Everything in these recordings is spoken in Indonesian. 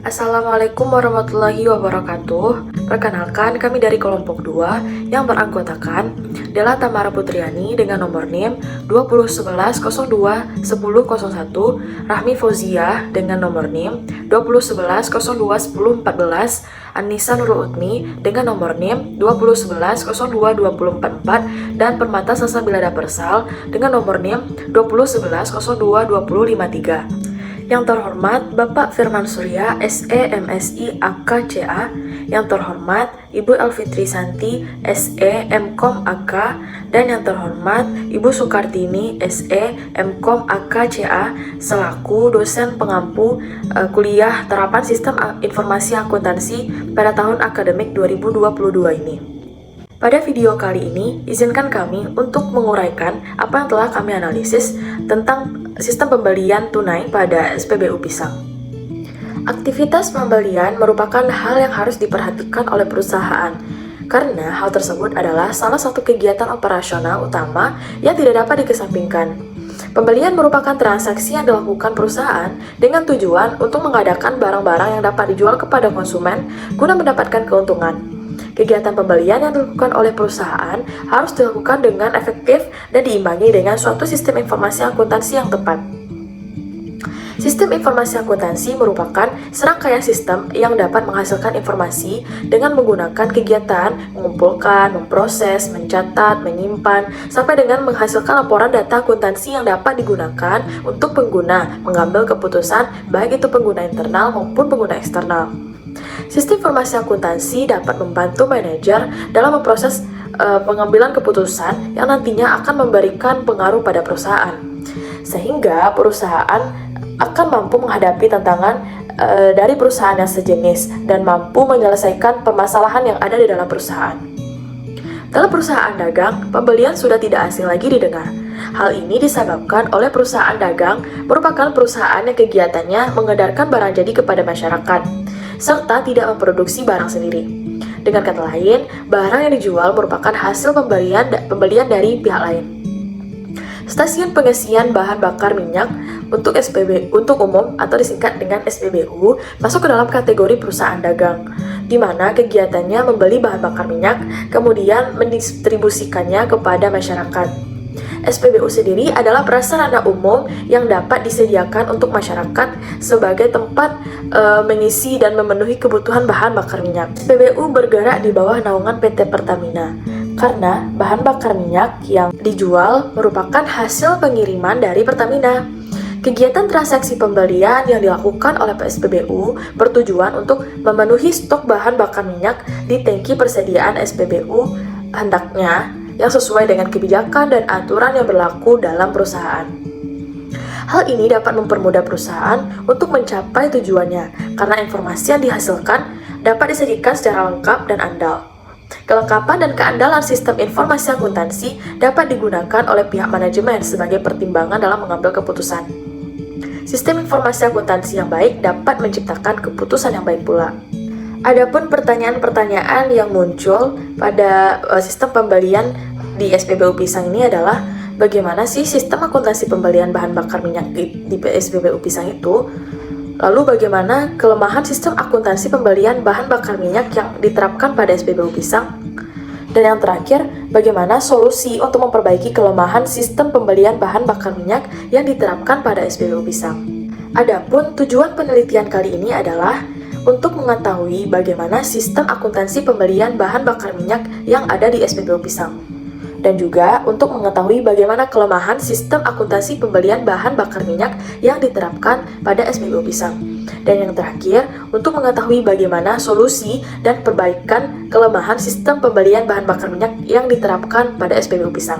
Assalamualaikum warahmatullahi wabarakatuh. Perkenalkan, kami dari kelompok 2 yang beranggotakan Della Tamara Putriani dengan nomor NIM 2011021001, Rahmi Fauzia dengan nomor NIM 2011021014, Anissa Nurul Utmi dengan nomor NIM 2011022044, dan Permata Salsabila Persal dengan nomor NIM 2011022053. Yang terhormat Bapak Firman Surya, SE, MSI, AK, CA. Yang terhormat Ibu Elfitri Santi, SE, MKom, AK. Dan yang terhormat Ibu Sukartini, SE, MKom, AK, CA, selaku dosen pengampu kuliah terapan sistem informasi akuntansi pada tahun akademik 2022 ini. Pada video kali ini, izinkan kami untuk menguraikan apa yang telah kami analisis tentang sistem pembelian tunai pada SPBU Pisang. Aktivitas pembelian merupakan hal yang harus diperhatikan oleh perusahaan, karena hal tersebut adalah salah satu kegiatan operasional utama yang tidak dapat dikesampingkan. Pembelian merupakan transaksi yang dilakukan perusahaan dengan tujuan untuk mengadakan barang-barang yang dapat dijual kepada konsumen guna mendapatkan keuntungan. Kegiatan pembelian yang dilakukan oleh perusahaan harus dilakukan dengan efektif dan diimbangi dengan suatu sistem informasi akuntansi yang tepat. Sistem informasi akuntansi merupakan serangkaian sistem yang dapat menghasilkan informasi dengan menggunakan kegiatan mengumpulkan, memproses, mencatat, menyimpan, sampai dengan menghasilkan laporan data akuntansi yang dapat digunakan untuk pengguna mengambil keputusan, baik itu pengguna internal maupun pengguna eksternal. Sistem informasi akuntansi dapat membantu manajer dalam memproses pengambilan keputusan yang nantinya akan memberikan pengaruh pada perusahaan, sehingga perusahaan akan mampu menghadapi tantangan dari perusahaan yang sejenis dan mampu menyelesaikan permasalahan yang ada di dalam perusahaan. Dalam perusahaan dagang, pembelian sudah tidak asing lagi didengar. Hal ini disebabkan oleh perusahaan dagang merupakan perusahaan yang kegiatannya mengedarkan barang jadi kepada masyarakat, serta tidak memproduksi barang sendiri. Dengan kata lain, barang yang dijual merupakan hasil pembelian dari pihak lain. Stasiun pengisian bahan bakar minyak untuk umum atau disingkat dengan SPBU masuk ke dalam kategori perusahaan dagang, di mana kegiatannya membeli bahan bakar minyak kemudian mendistribusikannya kepada masyarakat. SPBU sendiri adalah prasarana umum yang dapat disediakan untuk masyarakat sebagai tempat mengisi dan memenuhi kebutuhan bahan bakar minyak. SPBU bergerak di bawah naungan PT Pertamina, karena bahan bakar minyak yang dijual merupakan hasil pengiriman dari Pertamina. Kegiatan transaksi pembelian yang dilakukan oleh SPBU bertujuan untuk memenuhi stok bahan bakar minyak di tangki persediaan SPBU hendaknya yang sesuai dengan kebijakan dan aturan yang berlaku dalam perusahaan. Hal ini dapat mempermudah perusahaan untuk mencapai tujuannya, karena informasi yang dihasilkan dapat disajikan secara lengkap dan andal. Kelengkapan dan keandalan sistem informasi akuntansi dapat digunakan oleh pihak manajemen sebagai pertimbangan dalam mengambil keputusan. Sistem informasi akuntansi yang baik dapat menciptakan keputusan yang baik pula. Adapun pertanyaan-pertanyaan yang muncul pada sistem pembelian di SPBU Pisang ini adalah bagaimana sih sistem akuntansi pembelian bahan bakar minyak di SPBU Pisang itu? Lalu bagaimana kelemahan sistem akuntansi pembelian bahan bakar minyak yang diterapkan pada SPBU Pisang? Dan yang terakhir, bagaimana solusi untuk memperbaiki kelemahan sistem pembelian bahan bakar minyak yang diterapkan pada SPBU Pisang? Adapun tujuan penelitian kali ini adalah untuk mengetahui bagaimana sistem akuntansi pembelian bahan bakar minyak yang ada di SPBU Pisang, dan juga untuk mengetahui bagaimana kelemahan sistem akuntansi pembelian bahan bakar minyak yang diterapkan pada SPBU Pisang. Dan yang terakhir, untuk mengetahui bagaimana solusi dan perbaikan kelemahan sistem pembelian bahan bakar minyak yang diterapkan pada SPBU Pisang.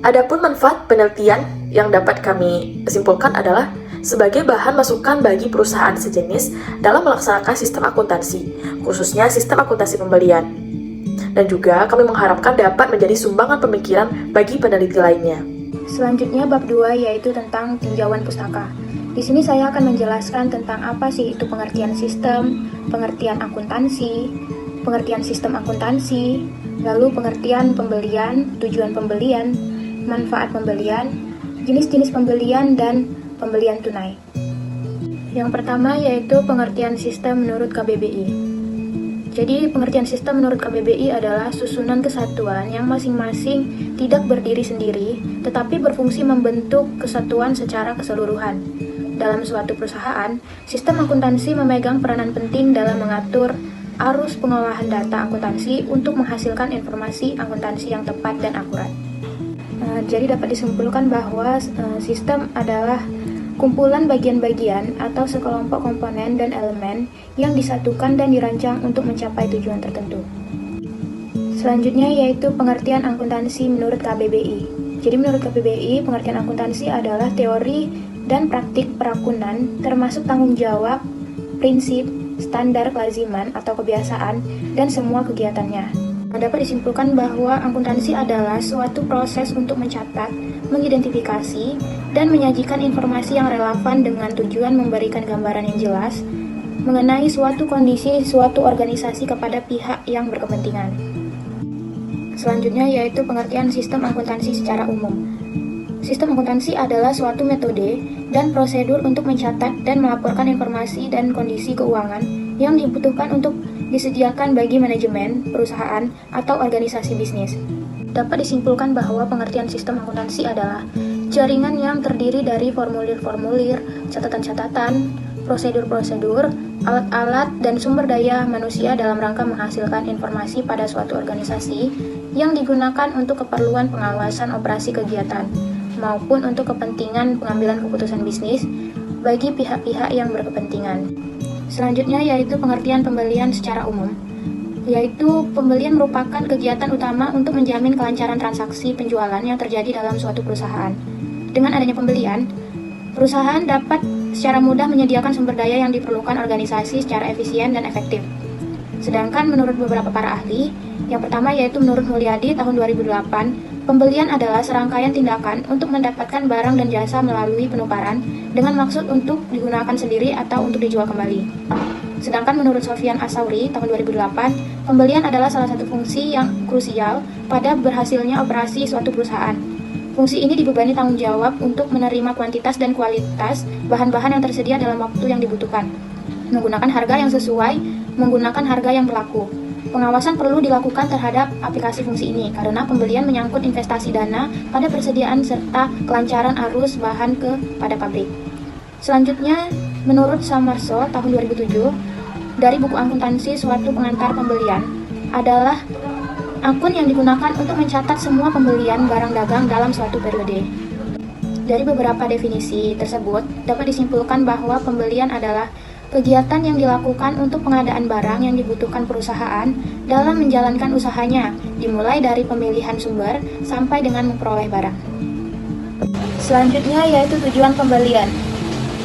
Adapun manfaat penelitian yang dapat kami simpulkan adalah sebagai bahan masukan bagi perusahaan sejenis dalam melaksanakan sistem akuntansi, khususnya sistem akuntansi pembelian. Dan juga kami mengharapkan dapat menjadi sumbangan pemikiran bagi peneliti lainnya. Selanjutnya bab 2 yaitu tentang tinjauan pustaka. Di sini saya akan menjelaskan tentang apa sih itu pengertian sistem, pengertian akuntansi, pengertian sistem akuntansi, lalu pengertian pembelian, tujuan pembelian, manfaat pembelian, jenis-jenis pembelian, dan pembelian tunai. Yang pertama yaitu pengertian sistem menurut KBBI. Jadi pengertian sistem menurut KBBI adalah susunan kesatuan yang masing-masing tidak berdiri sendiri, tetapi berfungsi membentuk kesatuan secara keseluruhan. Dalam suatu perusahaan, sistem akuntansi memegang peranan penting dalam mengatur arus pengolahan data akuntansi untuk menghasilkan informasi akuntansi yang tepat dan akurat. Jadi dapat disimpulkan bahwa sistem adalah kumpulan bagian-bagian atau sekelompok komponen dan elemen yang disatukan dan dirancang untuk mencapai tujuan tertentu. Selanjutnya yaitu pengertian akuntansi menurut KBBI. Jadi menurut KBBI, pengertian akuntansi adalah teori dan praktik perakunan termasuk tanggung jawab, prinsip, standar kelaziman atau kebiasaan, dan semua kegiatannya. Dapat disimpulkan bahwa akuntansi adalah suatu proses untuk mencatat, mengidentifikasi, dan menyajikan informasi yang relevan dengan tujuan memberikan gambaran yang jelas mengenai suatu kondisi suatu organisasi kepada pihak yang berkepentingan. Selanjutnya yaitu pengertian sistem akuntansi secara umum. Sistem akuntansi adalah suatu metode dan prosedur untuk mencatat dan melaporkan informasi dan kondisi keuangan yang dibutuhkan untuk disediakan bagi manajemen, perusahaan, atau organisasi bisnis. Dapat disimpulkan bahwa pengertian sistem akuntansi adalah jaringan yang terdiri dari formulir-formulir, catatan-catatan, prosedur-prosedur, alat-alat, dan sumber daya manusia dalam rangka menghasilkan informasi pada suatu organisasi yang digunakan untuk keperluan pengawasan operasi kegiatan maupun untuk kepentingan pengambilan keputusan bisnis bagi pihak-pihak yang berkepentingan. Selanjutnya yaitu pengertian pembelian secara umum, yaitu pembelian merupakan kegiatan utama untuk menjamin kelancaran transaksi penjualan yang terjadi dalam suatu perusahaan. Dengan adanya pembelian, perusahaan dapat secara mudah menyediakan sumber daya yang diperlukan organisasi secara efisien dan efektif. Sedangkan menurut beberapa para ahli, yang pertama yaitu menurut Mulyadi tahun 2008, pembelian adalah serangkaian tindakan untuk mendapatkan barang dan jasa melalui penukaran dengan maksud untuk digunakan sendiri atau untuk dijual kembali. Sedangkan menurut Sofyan Asauri tahun 2008, pembelian adalah salah satu fungsi yang krusial pada berhasilnya operasi suatu perusahaan. Fungsi ini dibebani tanggung jawab untuk menerima kuantitas dan kualitas bahan-bahan yang tersedia dalam waktu yang dibutuhkan, menggunakan harga yang sesuai, menggunakan harga yang berlaku. Pengawasan perlu dilakukan terhadap aplikasi fungsi ini karena pembelian menyangkut investasi dana pada persediaan serta kelancaran arus bahan pada pabrik. Selanjutnya, menurut Samarso tahun 2007, dari buku akuntansi suatu pengantar pembelian adalah akun yang digunakan untuk mencatat semua pembelian barang dagang dalam suatu periode. Dari beberapa definisi tersebut, dapat disimpulkan bahwa pembelian adalah kegiatan yang dilakukan untuk pengadaan barang yang dibutuhkan perusahaan dalam menjalankan usahanya, dimulai dari pemilihan sumber sampai dengan memperoleh barang. Selanjutnya yaitu tujuan pembelian.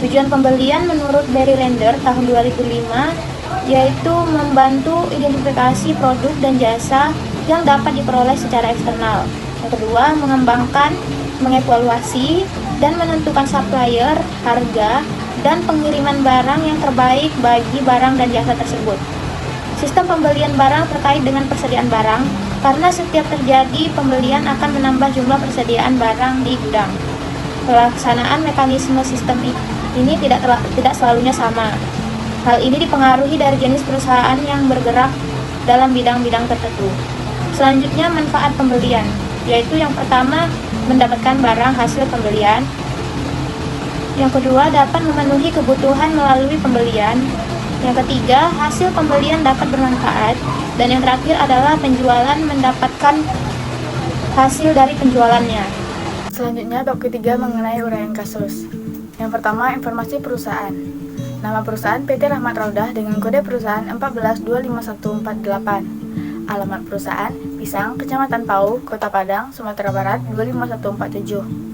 Tujuan pembelian menurut Barry Render tahun 2005 yaitu membantu identifikasi produk dan jasa yang dapat diperoleh secara eksternal. Yang kedua, mengembangkan, mengevaluasi, dan menentukan supplier, harga, dan pengiriman barang yang terbaik bagi barang dan jasa tersebut. Sistem pembelian barang terkait dengan persediaan barang, karena setiap terjadi pembelian akan menambah jumlah persediaan barang di gudang. Pelaksanaan mekanisme sistem ini tidak selalunya sama. Hal ini dipengaruhi dari jenis perusahaan yang bergerak dalam bidang-bidang tertentu. Selanjutnya, manfaat pembelian, yaitu yang pertama, mendapatkan barang hasil pembelian. Yang kedua, dapat memenuhi kebutuhan melalui pembelian. Yang ketiga, hasil pembelian dapat bermanfaat. Dan yang terakhir adalah penjualan mendapatkan hasil dari penjualannya. Selanjutnya, bab ketiga mengenai uraian kasus. Yang pertama, informasi perusahaan. Nama perusahaan PT Rahmat Raudah dengan kode perusahaan 1425148. Alamat perusahaan Pisang, Kecamatan Pau, Kota Padang, Sumatera Barat 25147.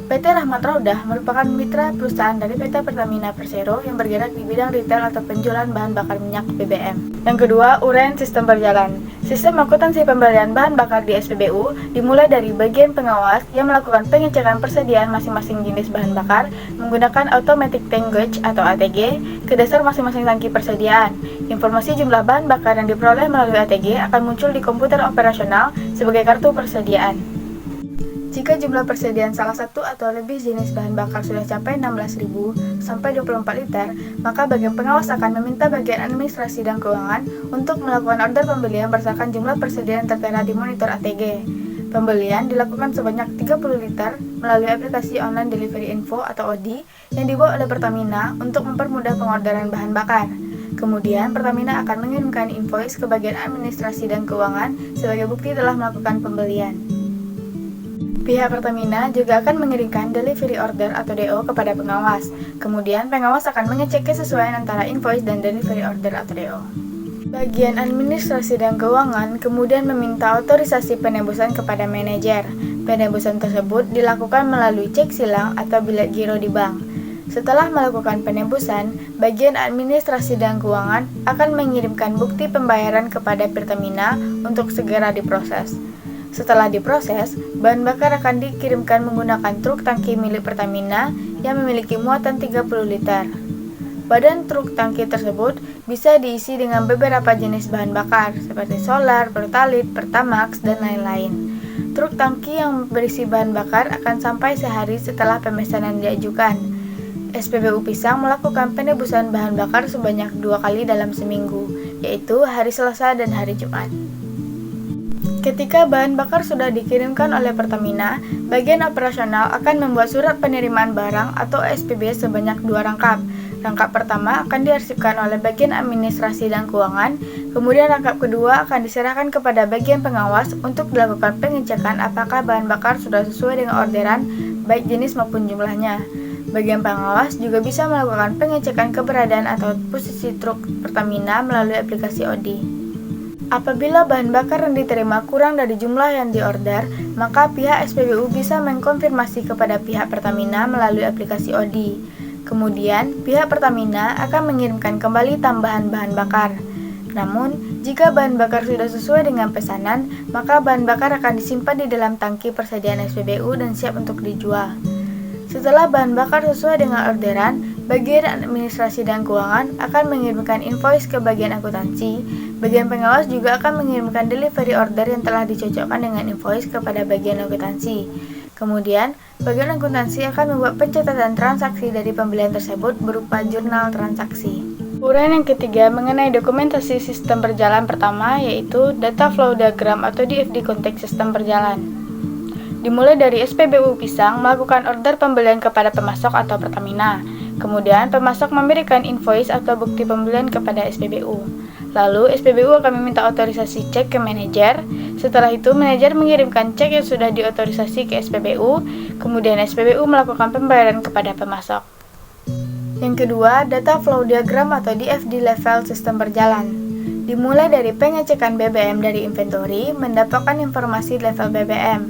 PT Rahmat Raudah merupakan mitra perusahaan dari PT Pertamina Persero yang bergerak di bidang retail atau penjualan bahan bakar minyak BBM. Yang kedua, uraian sistem berjalan. Sistem akuntansi pembelian bahan bakar di SPBU dimulai dari bagian pengawas yang melakukan pengecekan persediaan masing-masing jenis bahan bakar menggunakan Automatic Tank Gauge atau ATG ke dasar masing-masing tangki persediaan. Informasi jumlah bahan bakar yang diperoleh melalui ATG akan muncul di komputer operasional sebagai kartu persediaan. Jika jumlah persediaan salah satu atau lebih jenis bahan bakar sudah capai 16.000 sampai 24 liter, maka bagian pengawas akan meminta bagian administrasi dan keuangan untuk melakukan order pembelian berdasarkan jumlah persediaan tertera di monitor ATG. Pembelian dilakukan sebanyak 30 liter melalui aplikasi Online Delivery Info atau ODI yang dibuat oleh Pertamina untuk mempermudah pengorderan bahan bakar. Kemudian, Pertamina akan mengirimkan invoice ke bagian administrasi dan keuangan sebagai bukti telah melakukan pembelian. Pihak Pertamina juga akan mengirimkan delivery order atau DO kepada pengawas. Kemudian, pengawas akan mengecek kesesuaian antara invoice dan delivery order atau DO. Bagian administrasi dan keuangan kemudian meminta otorisasi penebusan kepada manajer. Penebusan tersebut dilakukan melalui cek silang atau bilet giro di bank. Setelah melakukan penebusan, bagian administrasi dan keuangan akan mengirimkan bukti pembayaran kepada Pertamina untuk segera diproses. Setelah diproses, bahan bakar akan dikirimkan menggunakan truk tangki milik Pertamina yang memiliki muatan 30 liter. Badan truk tangki tersebut bisa diisi dengan beberapa jenis bahan bakar seperti solar, pertalite, pertamax, dan lain-lain. Truk tangki yang berisi bahan bakar akan sampai sehari setelah pemesanan diajukan. SPBU Pisang melakukan penebusan bahan bakar sebanyak 2 kali dalam seminggu, yaitu hari Selasa dan hari Jumat. Ketika bahan bakar sudah dikirimkan oleh Pertamina, bagian operasional akan membuat surat penerimaan barang atau SPB sebanyak 2 rangkap. Rangkap pertama akan diarsipkan oleh bagian administrasi dan keuangan, kemudian rangkap kedua akan diserahkan kepada bagian pengawas untuk dilakukan pengecekan apakah bahan bakar sudah sesuai dengan orderan, baik jenis maupun jumlahnya. Bagian pengawas juga bisa melakukan pengecekan keberadaan atau posisi truk Pertamina melalui aplikasi ODI. Apabila bahan bakar yang diterima kurang dari jumlah yang diorder, maka pihak SPBU bisa mengkonfirmasi kepada pihak Pertamina melalui aplikasi ODI. Kemudian, pihak Pertamina akan mengirimkan kembali tambahan bahan bakar. Namun, jika bahan bakar sudah sesuai dengan pesanan, maka bahan bakar akan disimpan di dalam tangki persediaan SPBU dan siap untuk dijual. Setelah bahan bakar sesuai dengan orderan, bagian administrasi dan keuangan akan mengirimkan invoice ke bagian akuntansi. Bagian pengawas juga akan mengirimkan delivery order yang telah dicocokkan dengan invoice kepada bagian akuntansi. Kemudian, bagian akuntansi akan membuat pencatatan transaksi dari pembelian tersebut berupa jurnal transaksi. Uraian yang ketiga mengenai dokumentasi sistem berjalan pertama yaitu Data Flow Diagram atau DFD konteks sistem berjalan. Dimulai dari SPBU Pisang melakukan order pembelian kepada pemasok atau Pertamina. Kemudian, pemasok memberikan invoice atau bukti pembelian kepada SPBU. Lalu, SPBU akan meminta otorisasi cek ke manajer. Setelah itu, manajer mengirimkan cek yang sudah diotorisasi ke SPBU. Kemudian, SPBU melakukan pembayaran kepada pemasok. Yang kedua, Data Flow Diagram atau DFD level sistem berjalan. Dimulai dari pengecekan BBM dari inventory, mendapatkan informasi level BBM.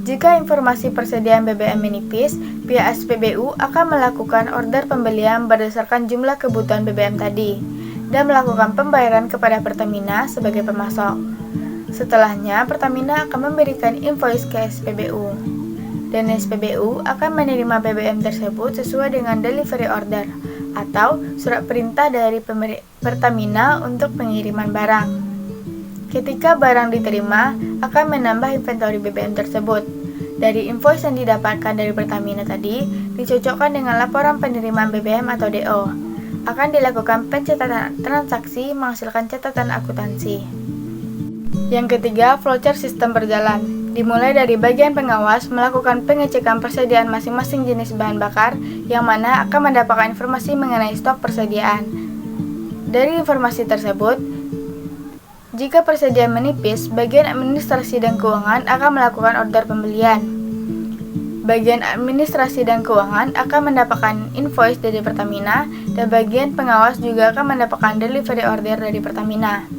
Jika informasi persediaan BBM menipis, pihak SPBU akan melakukan order pembelian berdasarkan jumlah kebutuhan BBM tadi dan melakukan pembayaran kepada Pertamina sebagai pemasok. Setelahnya, Pertamina akan memberikan invoice ke SPBU, dan SPBU akan menerima BBM tersebut sesuai dengan delivery order atau surat perintah dari Pertamina untuk pengiriman barang. Ketika barang diterima, akan menambah inventory BBM tersebut. Dari invoice yang didapatkan dari Pertamina tadi, dicocokkan dengan laporan penerimaan BBM atau DO. Akan dilakukan pencatatan transaksi menghasilkan catatan akuntansi. Yang ketiga, flowchart sistem berjalan. Dimulai dari bagian pengawas melakukan pengecekan persediaan masing-masing jenis bahan bakar yang mana akan mendapatkan informasi mengenai stok persediaan. Dari informasi tersebut, jika persediaan menipis, bagian administrasi dan keuangan akan melakukan order pembelian. Bagian administrasi dan keuangan akan mendapatkan invoice dari Pertamina dan bagian pengawas juga akan mendapatkan delivery order dari Pertamina.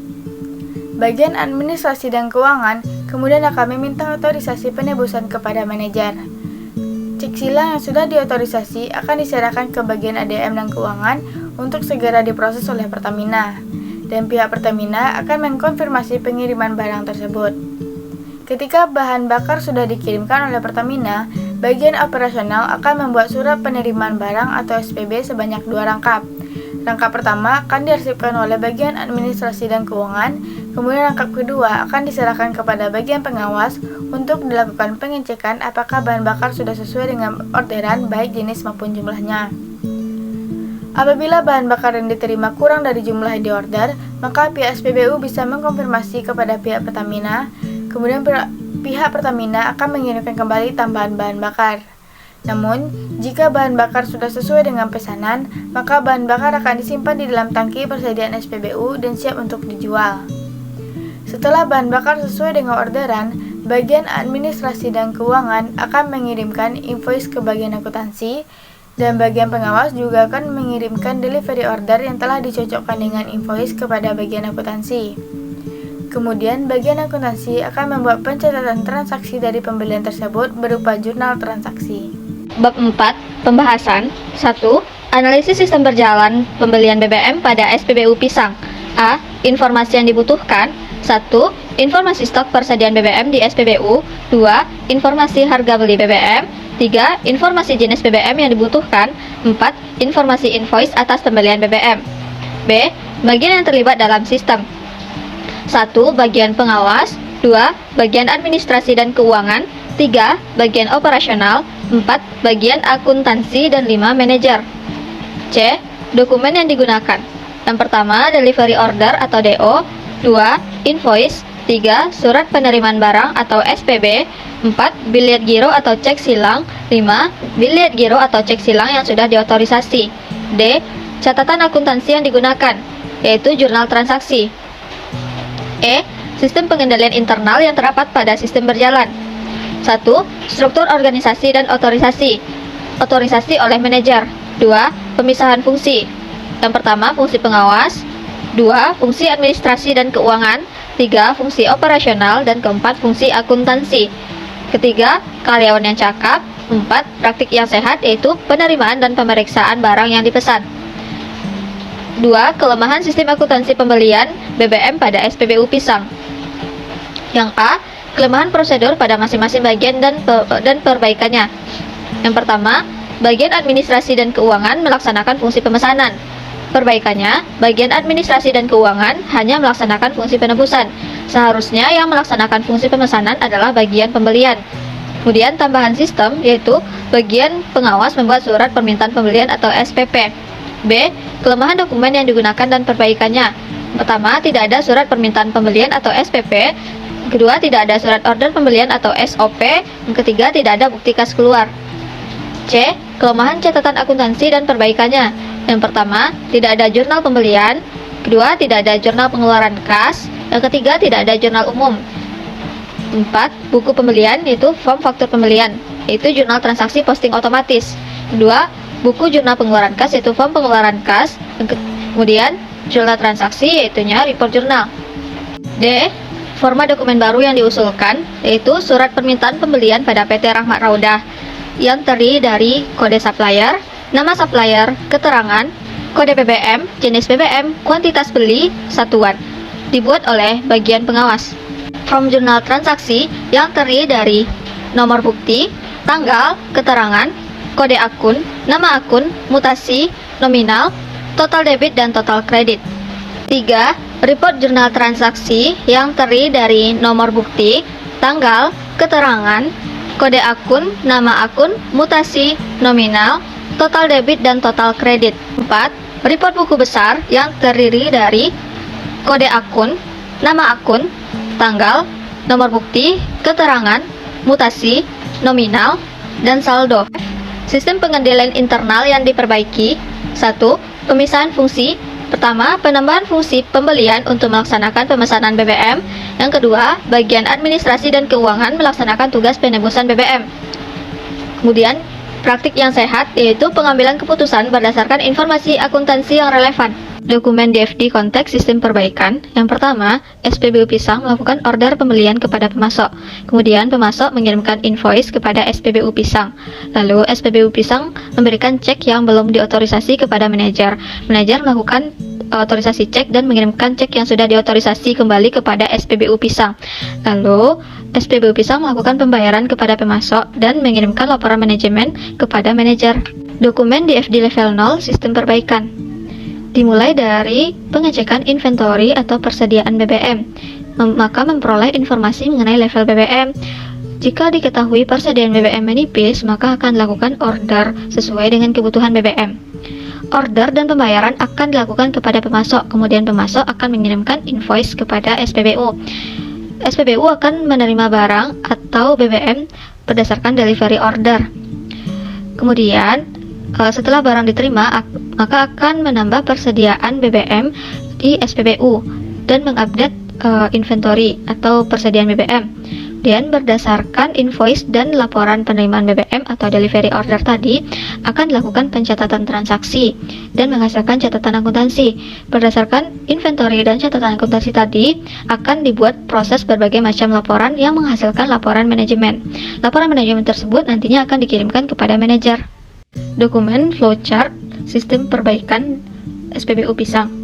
Bagian administrasi dan keuangan kemudian akan meminta otorisasi penebusan kepada manajer. Cek silang yang sudah diotorisasi akan diserahkan ke bagian ADM dan keuangan untuk segera diproses oleh Pertamina, dan pihak Pertamina akan mengkonfirmasi pengiriman barang tersebut. Ketika bahan bakar sudah dikirimkan oleh Pertamina, bagian operasional akan membuat surat penerimaan barang atau SPB sebanyak 2 rangkap. Rangkap pertama akan diarsipkan oleh bagian administrasi dan keuangan, Kemudian langkah kedua akan diserahkan kepada bagian pengawas untuk dilakukan pengecekan apakah bahan bakar sudah sesuai dengan orderan baik jenis maupun jumlahnya. Apabila bahan bakar yang diterima kurang dari jumlah yang diorder, maka pihak SPBU bisa mengkonfirmasi kepada pihak Pertamina, kemudian pihak Pertamina akan mengirimkan kembali tambahan bahan bakar. Namun, jika bahan bakar sudah sesuai dengan pesanan, maka bahan bakar akan disimpan di dalam tangki persediaan SPBU dan siap untuk dijual. Setelah bahan bakar sesuai dengan orderan, bagian administrasi dan keuangan akan mengirimkan invoice ke bagian akuntansi, dan bagian pengawas juga akan mengirimkan delivery order yang telah dicocokkan dengan invoice kepada bagian akuntansi. Kemudian, bagian akuntansi akan membuat pencatatan transaksi dari pembelian tersebut berupa jurnal transaksi. Bab 4. Pembahasan 1. Analisis sistem berjalan pembelian BBM pada SPBU Pisang. A. Informasi yang dibutuhkan. 1. Informasi stok persediaan BBM di SPBU. 2. Informasi harga beli BBM. 3. Informasi jenis BBM yang dibutuhkan. 4. Informasi invoice atas pembelian BBM. B. Bagian yang terlibat dalam sistem. 1. Bagian pengawas. 2. Bagian administrasi dan keuangan. 3. Bagian operasional. 4. Bagian akuntansi dan 5. Manajer. C. Dokumen yang digunakan. Yang pertama, delivery order atau DO. 2. Invoice. 3. Surat penerimaan barang atau SPB. 4. Biliet giro atau cek silang. 5. Biliet giro atau cek silang yang sudah diotorisasi. D. Catatan akuntansi yang digunakan, yaitu jurnal transaksi. E. Sistem pengendalian internal yang terdapat pada sistem berjalan. 1. Struktur organisasi dan otorisasi. Otorisasi oleh manajer. 2. Pemisahan fungsi. Yang pertama, fungsi pengawas. 2. Fungsi administrasi dan keuangan. 3. Fungsi operasional. Dan keempat, fungsi akuntansi. Ketiga, karyawan yang cakap. 4. Praktik yang sehat, yaitu penerimaan dan pemeriksaan barang yang dipesan. 2. Kelemahan sistem akuntansi pembelian BBM pada SPBU Pisang. Yang A. Kelemahan prosedur pada masing-masing bagian dan perbaikannya. Yang pertama, bagian administrasi dan keuangan melaksanakan fungsi pemesanan. Perbaikannya, bagian administrasi dan keuangan hanya melaksanakan fungsi penebusan. Seharusnya yang melaksanakan fungsi pemesanan adalah bagian pembelian. Kemudian tambahan sistem, yaitu bagian pengawas membuat surat permintaan pembelian atau SPP. B. Kelemahan dokumen yang digunakan dan perbaikannya. Pertama, tidak ada surat permintaan pembelian atau SPP. Kedua, tidak ada surat order pembelian atau SOP. Yang ketiga, tidak ada bukti kas keluar. C. Kelemahan catatan akuntansi dan perbaikannya. Yang pertama, tidak ada jurnal pembelian. Kedua, tidak ada jurnal pengeluaran kas. Yang ketiga, tidak ada jurnal umum. 4. Buku pembelian, yaitu form faktur pembelian, yaitu jurnal transaksi posting otomatis. Kedua, buku jurnal pengeluaran kas, yaitu form pengeluaran kas. Kemudian, jurnal transaksi, yaitunya report jurnal. D. Format dokumen baru yang diusulkan, yaitu surat permintaan pembelian pada PT Rahmat Raudah yang terdiri dari kode supplier, nama supplier, keterangan, kode BBM, jenis BBM, kuantitas beli, satuan, dibuat oleh bagian pengawas. Form jurnal transaksi yang terdiri dari nomor bukti, tanggal, keterangan, kode akun, nama akun, mutasi, nominal, total debit dan total kredit. 3. Report jurnal transaksi yang terdiri dari nomor bukti, tanggal, keterangan, kode akun, nama akun, mutasi, nominal, total debit dan total kredit. 4. Report buku besar yang terdiri dari kode akun, nama akun, tanggal, nomor bukti, keterangan, mutasi, nominal, dan saldo. Sistem pengendalian internal yang diperbaiki. 1. Pemisahan fungsi. Pertama, penambahan fungsi pembelian untuk melaksanakan pemesanan BBM. Yang kedua, bagian administrasi dan keuangan melaksanakan tugas penebusan BBM. Kemudian, praktik yang sehat, yaitu pengambilan keputusan berdasarkan informasi akuntansi yang relevan. Dokumen DFD konteks sistem perbaikan. Yang pertama, SPBU Pisang melakukan order pembelian kepada pemasok. Kemudian pemasok mengirimkan invoice kepada SPBU Pisang. Lalu SPBU Pisang memberikan cek yang belum diotorisasi kepada manajer. Manajer melakukan otorisasi cek dan mengirimkan cek yang sudah diotorisasi kembali kepada SPBU Pisang. Lalu SPBU Pisang melakukan pembayaran kepada pemasok dan mengirimkan laporan manajemen kepada manajer. Dokumen DFD level 0 sistem perbaikan. Dimulai dari pengecekan inventory atau persediaan BBM, maka memperoleh informasi mengenai level BBM. Jika diketahui persediaan BBM menipis, maka akan dilakukan order sesuai dengan kebutuhan BBM. Order dan pembayaran akan dilakukan kepada pemasok, kemudian pemasok akan mengirimkan invoice kepada SPBU. SPBU akan menerima barang atau BBM berdasarkan delivery order. Kemudian, setelah barang diterima, maka akan menambah persediaan BBM di SPBU dan mengupdate inventory atau persediaan BBM. Dan berdasarkan invoice dan laporan penerimaan BBM atau delivery order tadi, akan dilakukan pencatatan transaksi dan menghasilkan catatan akuntansi. Berdasarkan inventory dan catatan akuntansi tadi, akan dibuat proses berbagai macam laporan yang menghasilkan laporan manajemen. Laporan manajemen tersebut nantinya akan dikirimkan kepada manajer. Dokumen flowchart sistem perbaikan SPBU Pisang.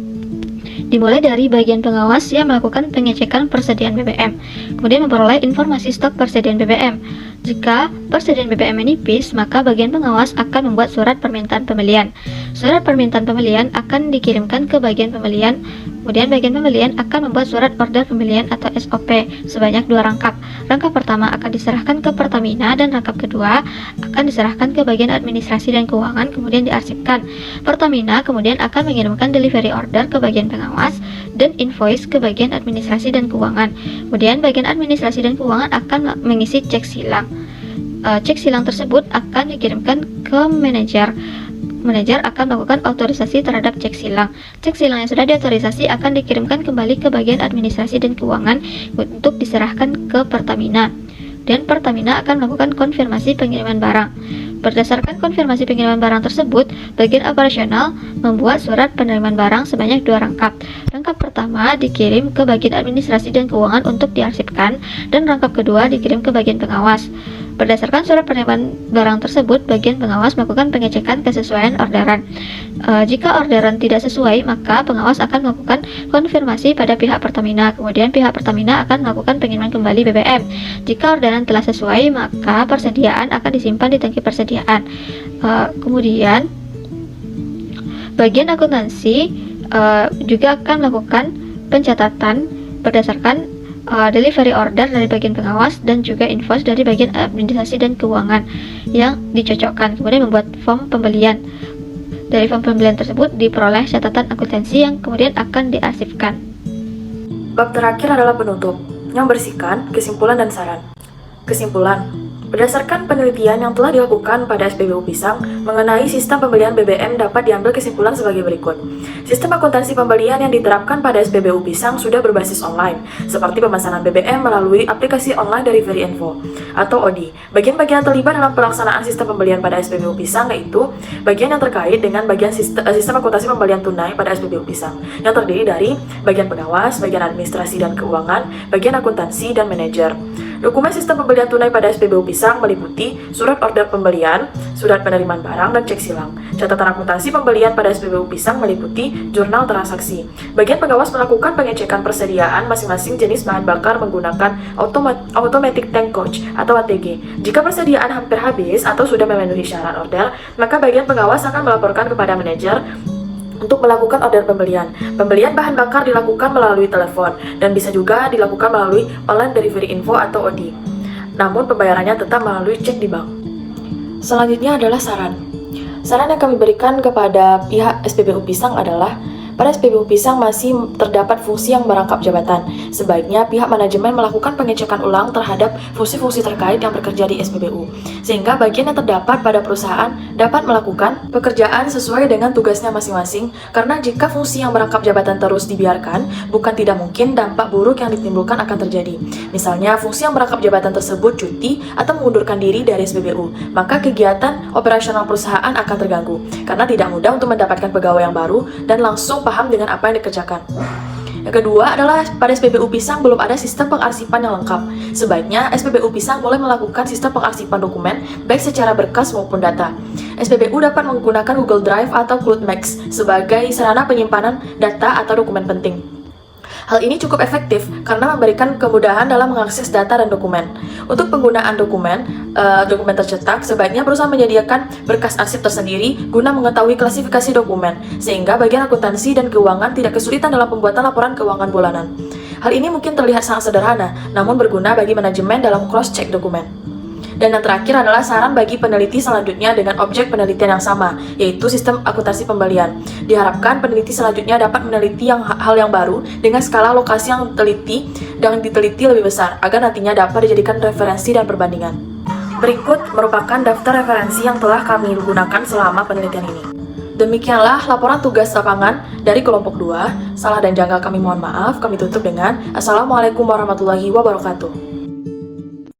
Dimulai dari bagian pengawas yang melakukan pengecekan persediaan BBM, kemudian memperoleh informasi stok persediaan BBM. Jika persediaan BBM menipis, maka bagian pengawas akan membuat surat permintaan pembelian. Surat permintaan pembelian akan dikirimkan ke bagian pembelian. Kemudian bagian pembelian akan membuat surat order pembelian atau SOP sebanyak 2 rangkap. Rangkap pertama akan diserahkan ke Pertamina dan rangkap kedua akan diserahkan ke bagian administrasi dan keuangan, kemudian diarsipkan. Pertamina kemudian akan mengirimkan delivery order ke bagian pengawas dan invoice ke bagian administrasi dan keuangan. Kemudian bagian administrasi dan keuangan akan mengisi cek silang. Cek silang tersebut akan dikirimkan ke manajer. Manajer akan melakukan otorisasi terhadap cek silang. Cek silang yang sudah diotorisasi akan dikirimkan kembali ke bagian administrasi dan keuangan untuk diserahkan ke Pertamina. Dan Pertamina akan melakukan konfirmasi pengiriman barang. Berdasarkan konfirmasi pengiriman barang tersebut, bagian operasional membuat surat penerimaan barang sebanyak 2 rangkap. Rangkap pertama dikirim ke bagian administrasi dan keuangan untuk diarsipkan, dan rangkap kedua dikirim ke bagian pengawas. Berdasarkan surat penerimaan barang tersebut, bagian pengawas melakukan pengecekan kesesuaian orderan. Jika orderan tidak sesuai, maka pengawas akan melakukan konfirmasi pada pihak Pertamina. Kemudian pihak Pertamina akan melakukan pengiriman kembali BBM. Jika orderan telah sesuai, maka persediaan akan disimpan di tangki persediaan. Kemudian bagian akuntansi juga akan melakukan pencatatan berdasarkan delivery order dari bagian pengawas dan juga invoice dari bagian administrasi dan keuangan yang dicocokkan. Kemudian membuat form pembelian. Dari form pembelian tersebut diperoleh catatan akuntansi yang kemudian akan diarsipkan. Bab terakhir adalah penutup, yang berisikan kesimpulan dan saran. Kesimpulan. Berdasarkan penelitian yang telah dilakukan pada SPBU Pisang mengenai sistem pembelian BBM dapat diambil kesimpulan sebagai berikut. Sistem akuntansi pembelian yang diterapkan pada SPBU Pisang sudah berbasis online, seperti pemesanan BBM melalui aplikasi online dari Veriinfo atau ODI. Bagian-bagian terlibat dalam pelaksanaan sistem pembelian pada SPBU Pisang yaitu bagian yang terkait dengan bagian sistem akuntansi pembelian tunai pada SPBU Pisang, yang terdiri dari bagian pengawas, bagian administrasi dan keuangan, bagian akuntansi, dan manajer. Dokumen sistem pembelian tunai pada SPBU Pisang meliputi surat order pembelian, surat penerimaan barang, dan cek silang. Catatan akuntansi pembelian pada SPBU Pisang meliputi jurnal transaksi. Bagian pengawas melakukan pengecekan persediaan masing-masing jenis bahan bakar menggunakan automatic tank gauge atau ATG. Jika persediaan hampir habis atau sudah memenuhi syarat order, maka bagian pengawas akan melaporkan kepada manajer untuk melakukan order pembelian. Pembelian bahan bakar dilakukan melalui telepon dan bisa juga dilakukan melalui online delivery info atau ODI. Namun pembayarannya tetap melalui cek di bank. Selanjutnya adalah saran. Saran yang kami berikan kepada pihak SPBU Pisang adalah pada SPBU Pisang masih terdapat fungsi yang merangkap jabatan. Sebaiknya pihak manajemen melakukan pengecekan ulang terhadap fungsi-fungsi terkait yang bekerja di SPBU, sehingga bagian yang terdapat pada perusahaan dapat melakukan pekerjaan sesuai dengan tugasnya masing-masing, karena jika fungsi yang merangkap jabatan terus dibiarkan, bukan tidak mungkin dampak buruk yang ditimbulkan akan terjadi. Misalnya, fungsi yang merangkap jabatan tersebut cuti atau mengundurkan diri dari SPBU, maka kegiatan operasional perusahaan akan terganggu, karena tidak mudah untuk mendapatkan pegawai yang baru dan langsung paham dengan apa yang dikerjakan. Yang kedua adalah pada SPBU Pisang belum ada sistem pengarsipan yang lengkap. Sebaiknya SPBU Pisang mulai melakukan sistem pengarsipan dokumen baik secara berkas maupun data. SPBU dapat menggunakan Google Drive atau CloudMax sebagai sarana penyimpanan data atau dokumen penting. Hal ini cukup efektif karena memberikan kemudahan dalam mengakses data dan dokumen. Untuk penggunaan dokumen tercetak, sebaiknya perusahaan menyediakan berkas arsip tersendiri guna mengetahui klasifikasi dokumen, sehingga bagian akuntansi dan keuangan tidak kesulitan dalam pembuatan laporan keuangan bulanan. Hal ini mungkin terlihat sangat sederhana, namun berguna bagi manajemen dalam cross-check dokumen. Dan yang terakhir adalah saran bagi peneliti selanjutnya dengan objek penelitian yang sama, yaitu sistem akuntansi pembelian. Diharapkan peneliti selanjutnya dapat meneliti hal yang baru dengan skala lokasi yang diteliti lebih besar, agar nantinya dapat dijadikan referensi dan perbandingan. Berikut merupakan daftar referensi yang telah kami gunakan selama penelitian ini. Demikianlah laporan tugas lapangan dari kelompok 2. Salah dan janggal kami mohon maaf. Kami tutup dengan Assalamualaikum warahmatullahi wabarakatuh.